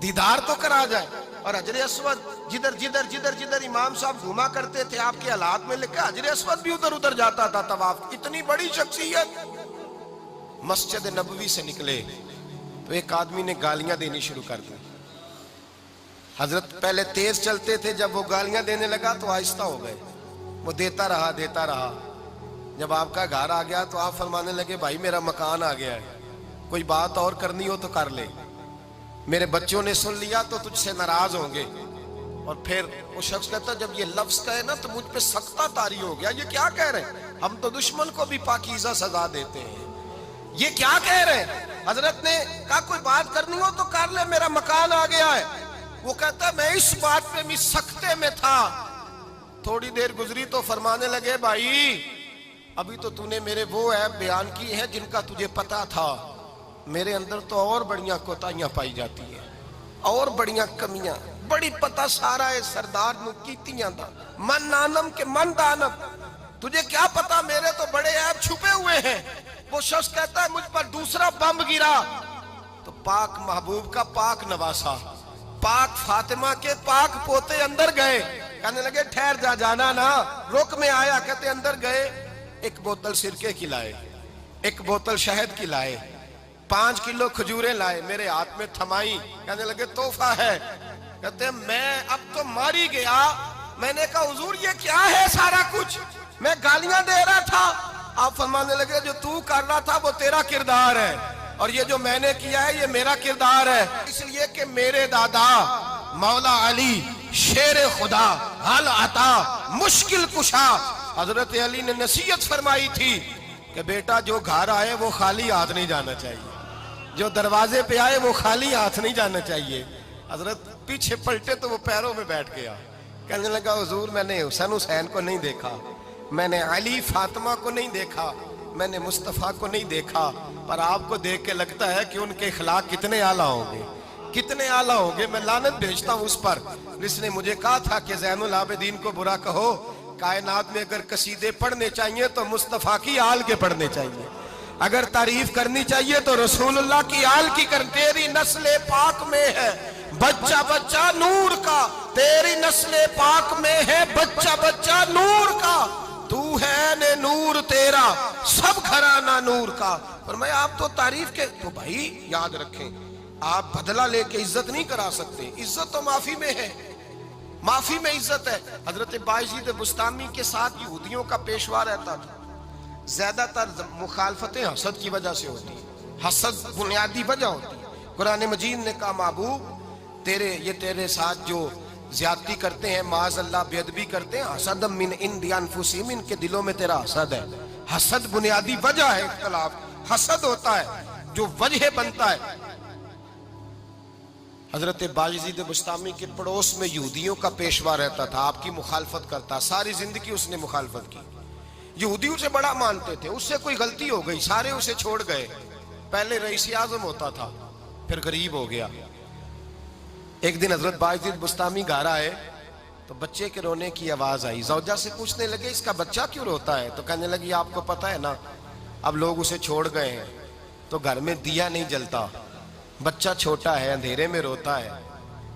دیدار تو کرا جائے. اور حجر اسود جدھر جدھر جدھر جدھر امام صاحب گھوما کرتے تھے آپ کے حالات میں لکھا حجر اسود بھی ادھر ادھر جاتا تھا طواف. اتنی بڑی شخصیت. مسجد نبوی سے نکلے تو ایک آدمی نے گالیاں دینی شروع کر دی. حضرت پہلے تیز چلتے تھے, جب وہ گالیاں دینے لگا تو آہستہ ہو گئے. وہ دیتا رہا دیتا رہا. جب آپ کا گھر آ گیا تو آپ فرمانے لگے بھائی میرا مکان آ گیا ہے, کوئی بات اور کرنی ہو تو کر لے. میرے بچوں نے سن لیا تو تجھ سے ناراض ہوں گے. اور پھر وہ شخص کہتا جب یہ لفظ کہے نا تو مجھ پہ سختہ طاری ہو گیا, یہ کیا کہہ رہے ہیں, ہم تو دشمن کو بھی پاکیزہ سزا دیتے ہیں, یہ کیا کہہ رہے ہیں. حضرت نے کہا کوئی بات کرنی ہو تو کر لے, میرا مکان آ گیا ہے. وہ کہتا میں اس بات پہ بھی سختے میں تھا. تھوڑی دیر گزری تو فرمانے لگے بھائی ابھی تو نے میرے وہ عیب بیان کی ہیں جن کا تجھے پتا تھا, میرے اندر تو اور بڑیاں کوتاہیاں پائی جاتی ہیں, اور بڑیاں کمیاں. بڑی پتہ سارا ہے سردار نو کیتیاں دا من نانم کے من دانم, تجھے کیا پتا میرے تو بڑے عیب چھپے ہوئے ہیں. وہ شخص کہتا ہے مجھ پر دوسرا بم گرا تو پاک محبوب کا پاک نواسا, پاک فاطمہ کے پاک پوتے اندر گئے. کہنے لگے ٹھہر جا, جانا نا, رک میں آیا. کہتے اندر گئے, ایک بوتل سرکے کی لائے, ایک بوتل شہد کی لائے, 5 کلو کھجوریں لائے, میرے ہاتھ میں تھمائی. کہنے لگے تحفہ ہے. کہتے میں اب تو ماری گیا. میں نے کہا حضور یہ کیا ہے سارا کچھ, میں گالیاں دے رہا تھا. آپ فرمانے لگے جو تو کر رہا تھا وہ تیرا کردار ہے, اور یہ جو میں نے کیا ہے یہ میرا کردار ہے. اس لیے کہ میرے دادا مولا علی شیر خدا حل عطا مشکل کشا, حضرت علی نے نصیحت فرمائی تھی کہ بیٹا جو گھر آئے وہ خالی ہاتھ نہیں جانا چاہیے, جو دروازے پہ آئے وہ خالی ہاتھ نہیں جانا چاہیے. حضرت پیچھے پلٹے تو وہ پیروں میں بیٹھ گیا. کہنے لگا حضور میں نے حسین کو نہیں دیکھا, میں نے علی فاطمہ کو نہیں دیکھا, میں نے مصطفیٰ کو نہیں دیکھا, پر آپ کو دیکھ کے لگتا ہے کہ ان کے اخلاق کتنے اعلیٰ ہوں گے, کتنے اعلیٰ ہوں گے. میں لعنت بھیجتا ہوں اس پر جس نے مجھے کہا تھا کہ زین العابدین کو برا کہو, کائنات میں اگر قصیدے پڑھنے چاہیے تو مصطفیٰ کی آل کے پڑھنے چاہیے, اگر تعریف کرنی چاہیے تو رسول اللہ کی آل کی کر. تیری نسل پاک میں ہے بچہ بچہ نور کا, تیری نسل پاک میں ہے بچہ بچہ نور کا, تو ہے نے نور تیرا سب گھرانہ نور کا. فرمایا آپ تو تعریف کے, تو بھائی یاد رکھیں آپ بدلہ لے کے عزت نہیں کرا سکتے, عزت تو معافی میں ہے, معافی میں عزت ہے. حضرت بایزید بستامی کے ساتھ یہودیوں کا پیشوا رہتا تھا. زیادہ تر مخالفتیں حسد کی وجہ سے ہوتی ہیں, حسد بنیادی وجہ ہوتی ہے. قرآن مجید نے کہا محبوب تیرے ساتھ جو زیادتی کرتے ہیں, معاذ اللہ بے ادبی کرتے ہیں, حسد من عند انفسہم, ان کے دلوں میں تیرا حسد ہے. حسد بنیادی وجہ ہے اختلاف, حسد ہوتا ہے جو وجہ بنتا ہے. حضرت بایزید بستامی کے پڑوس میں یہودیوں کا پیشوا رہتا تھا, آپ کی مخالفت کرتا, ساری زندگی اس نے مخالفت کی. یہودی اسے بڑا مانتے تھے, اس سے کوئی غلطی ہو گئی سارے اسے چھوڑ گئے. پہلے رئیس اعظم ہوتا تھا, پھر غریب ہو گیا. ایک دن حضرت بایزید بستامی گھر آئے تو بچے کے رونے کی آواز آئی. زوجہ سے پوچھنے لگے اس کا بچہ کیوں روتا ہے, تو کہنے لگی آپ کو پتہ ہے نا اب لوگ اسے چھوڑ گئے ہیں تو گھر میں دیا نہیں جلتا, بچہ چھوٹا ہے اندھیرے میں روتا ہے.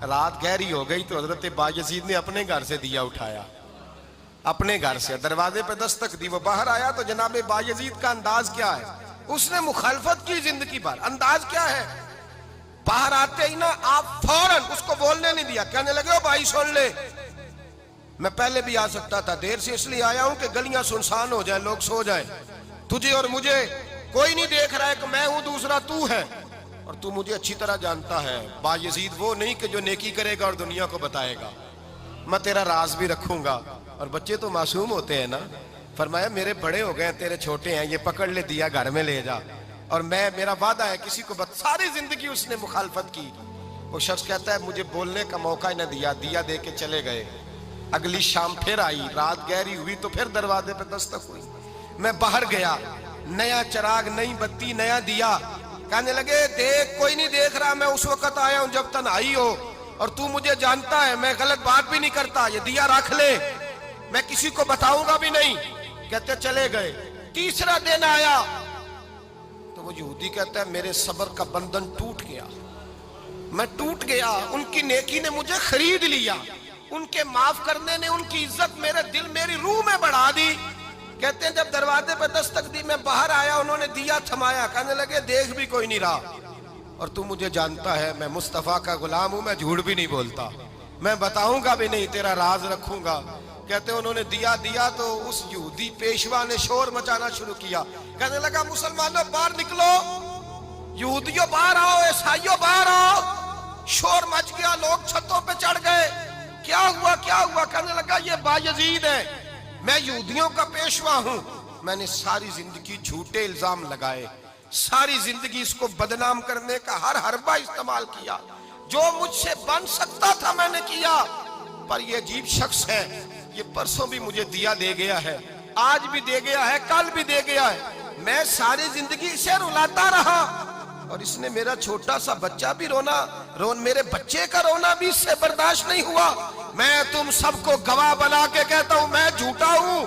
رات گہری ہو گئی تو حضرت بایزید نے اپنے گھر سے دیا اٹھایا, اپنے گھر سے دروازے پہ دستک دی. وہ باہر آیا تو جناب بایزید کا انداز کیا ہے, اس نے مخالفت کی زندگی بھر. انداز کیا ہے, باہر آتے ہی نا آپ فوراً اس کو بولنے نہیں دیا. کہنے لگے او بھائی سن لے, میں پہلے بھی آ سکتا تھا, دیر سے اس لیے آیا ہوں کہ گلیاں سنسان ہو جائیں, لوگ سو جائیں. تجھے اور مجھے کوئی نہیں دیکھ رہا ہے کہ میں ہوں دوسرا تو ہے, اور تو مجھے اچھی طرح جانتا ہے. بایزید وہ نہیں کہ جو نیکی کرے گا اور دنیا کو بتائے گا, میں تیرا راز بھی رکھوں گا. اور بچے تو معصوم ہوتے ہیں نا. فرمایا میرے بڑے ہو گئے تیرے چھوٹے ہیں, یہ پکڑ لے دیا گھر میں لے جا, اور میرا وعدہ ہے کسی کو ساری زندگی اس نے مخالفت کی. وہ شخص کہتا ہے مجھے بولنے کا موقع ہی نہ دیا, دیا دے کے چلے گئے. اگلی شام پھر آئی, رات گہری ہوئی تو پھر دروازے پہ دستک ہوئی. میں باہر گیا, نیا چراغ, نئی بتی, نیا دیا. کہنے لگے دیکھ کوئی نہیں دیکھ رہا, میں اس وقت آیا ہوں جب تنہائی ہو, اور تو مجھے جانتا ہے میں غلط بات بھی نہیں کرتا, یہ دیا رکھ لے, میں کسی کو بتاؤں گا بھی نہیں. کہتے چلے گئے. تیسرا دن آیا تو وہ یہودی کہتا ہے میرے صبر کا بندھن ٹوٹ گیا, میں ٹوٹ گیا، ان کی نیکی نے مجھے خرید لیا، ان کے معاف کرنے نے ان کی عزت میرے دل میری روح میں بڑھا دی۔ کہتے ہیں جب دروازے پہ دستک دی، میں باہر آیا، انہوں نے دیا تھمایا، کہنے لگے دیکھ بھی کوئی نہیں رہا، اور تو مجھے جانتا ہے میں مصطفیٰ کا غلام ہوں، میں جھوٹ بھی نہیں بولتا، میں بتاؤں گا بھی نہیں، تیرا راز رکھوں گا۔ کہتے ہیں انہوں نے دیا تو اس یہودی پیشوا نے شور مچانا شروع کیا، کہنے لگا مسلمانوں باہر نکلو، یہودیوں باہر آؤ، عیسائیوں باہر آؤ۔ شور مچ گیا، لوگ چھتوں پہ چڑھ گئے، کیا ہوا کیا ہوا؟ کہنے لگا یہ بایزید ہے، میں یہودیوں کا پیشوا ہوں، میں نے ساری زندگی جھوٹے الزام لگائے، ساری زندگی اس کو بدنام کرنے کا ہر حربہ استعمال کیا، جو مجھ سے بن سکتا تھا میں نے کیا، پر یہ عجیب شخص ہے، یہ پرسوں بھی مجھے دیا دے گیا ہے، آج بھی دے گیا ہے، کل بھی دے گیا ہے، میں ساری زندگی اسے رلاتا رہا، اور اس نے میرا چھوٹا سا بچہ بھی میرے بچے کا رونا بھی اس سے برداشت نہیں ہوا۔ میں تم سب کو گواہ بنا کے کہتا ہوں میں جھوٹا ہوں،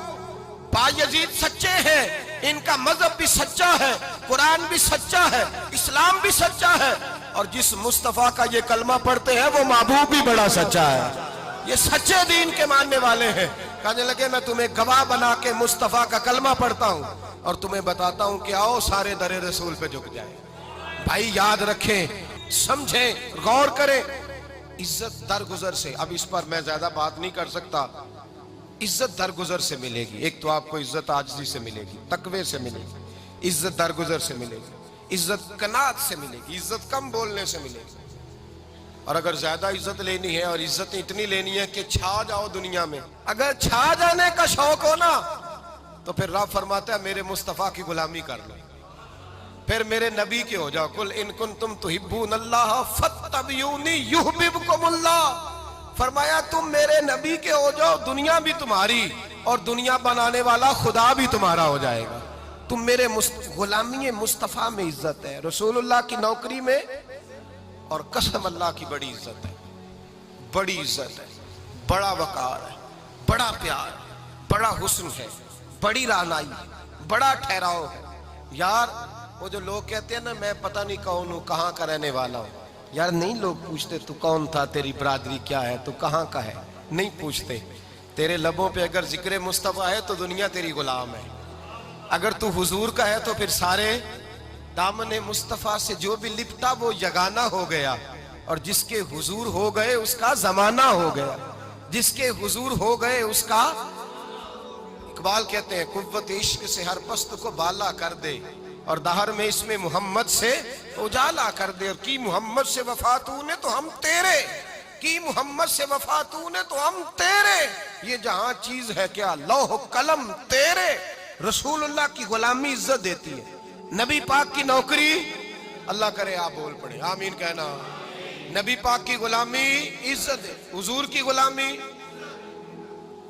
بایزید سچے ہیں، ان کا مذہب بھی سچا ہے، قرآن بھی سچا ہے، اسلام بھی سچا ہے، اور جس مصطفیٰ کا یہ کلمہ پڑھتے ہیں وہ محبوب بھی بڑا سچا ہے، یہ سچے دین کے ماننے والے ہیں۔ کہنے لگے میں تمہیں گواہ بنا کے مصطفیٰ کا کلمہ پڑھتا ہوں اور تمہیں بتاتا ہوں کہ آؤ سارے در رسول پہ جھک جائیں۔ بھائی یاد رکھیں، سمجھیں، غور کریں، عزت درگزر سے، اب اس پر میں زیادہ بات نہیں کر سکتا، عزت درگزر سے ملے گی۔ ایک تو آپ کو عزت عاجزی سے ملے گی، تقوی سے ملے گی، عزت درگزر سے ملے گی، عزت قناعت سے ملے گی، عزت کم بولنے سے ملے گی، اور اگر زیادہ عزت لینی ہے اور عزت اتنی لینی ہے کہ چھا جاؤ دنیا میں، اگر چھا جانے کا شوق ہو نا تو پھر رب فرماتا ہے میرے مصطفیٰ کی غلامی کر لو، پھر میرے نبی کے ہو جاؤ، قل ان کنتم تحبون اللہ فاتبعونی یحببکم اللہ، فرمایا تم میرے نبی کے ہو جاؤ، دنیا بھی تمہاری اور دنیا بنانے والا خدا بھی تمہارا ہو جائے گا۔ تم میرے غلامی مصطفیٰ میں عزت ہے، رسول اللہ کی نوکری میں، اور قسم اللہ کی بڑی عزت ہے، بڑی عزت ہے، بڑا وقار ہے، بڑا پیار ہے، بڑا حسن ہے، بڑی رعنائی ہے، بڑا ٹھہراؤ ہے۔ یار وہ جو لوگ کہتے ہیں نا میں پتہ نہیں کون ہوں، کہاں کا رہنے والا ہوں، یار نہیں لوگ پوچھتے تو کون تھا، تیری برادری کیا ہے، تو کہاں کا ہے، نہیں پوچھتے۔ تیرے لبوں پہ اگر ذکر مصطفیٰ ہے تو دنیا تیری غلام ہے، اگر تو حضور کا ہے تو پھر سارے دامن مصطفیٰ سے جو بھی لپٹا وہ یگانہ ہو گیا، اور جس کے حضور ہو گئے اس کا زمانہ ہو گیا، جس کے حضور ہو گئے اس کا، اقبال کہتے ہیں قوت عشق سے ہر پست کو بالا کر دے، اور دہر میں اس میں محمد سے اجالا کر دے، اور کی محمد سے وفا تو نے تو ہم تیرے، کی محمد سے وفا تو نے تو ہم تیرے، یہ جہاں چیز ہے کیا لوح قلم تیرے۔ رسول اللہ کی غلامی عزت دیتی ہے، نبی پاک کی نوکری، اللہ کرے آپ بول پڑے آمین کہنا، نبی پاک کی غلامی عزت ہے، حضور کی غلامی۔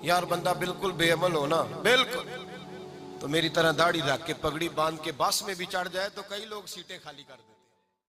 یار بندہ بالکل بے عمل ہو نا، بالکل، تو میری طرح داڑھی رکھ کے پگڑی باندھ کے بس میں بھی چڑھ جائے تو کئی لوگ سیٹیں خالی کر دیں۔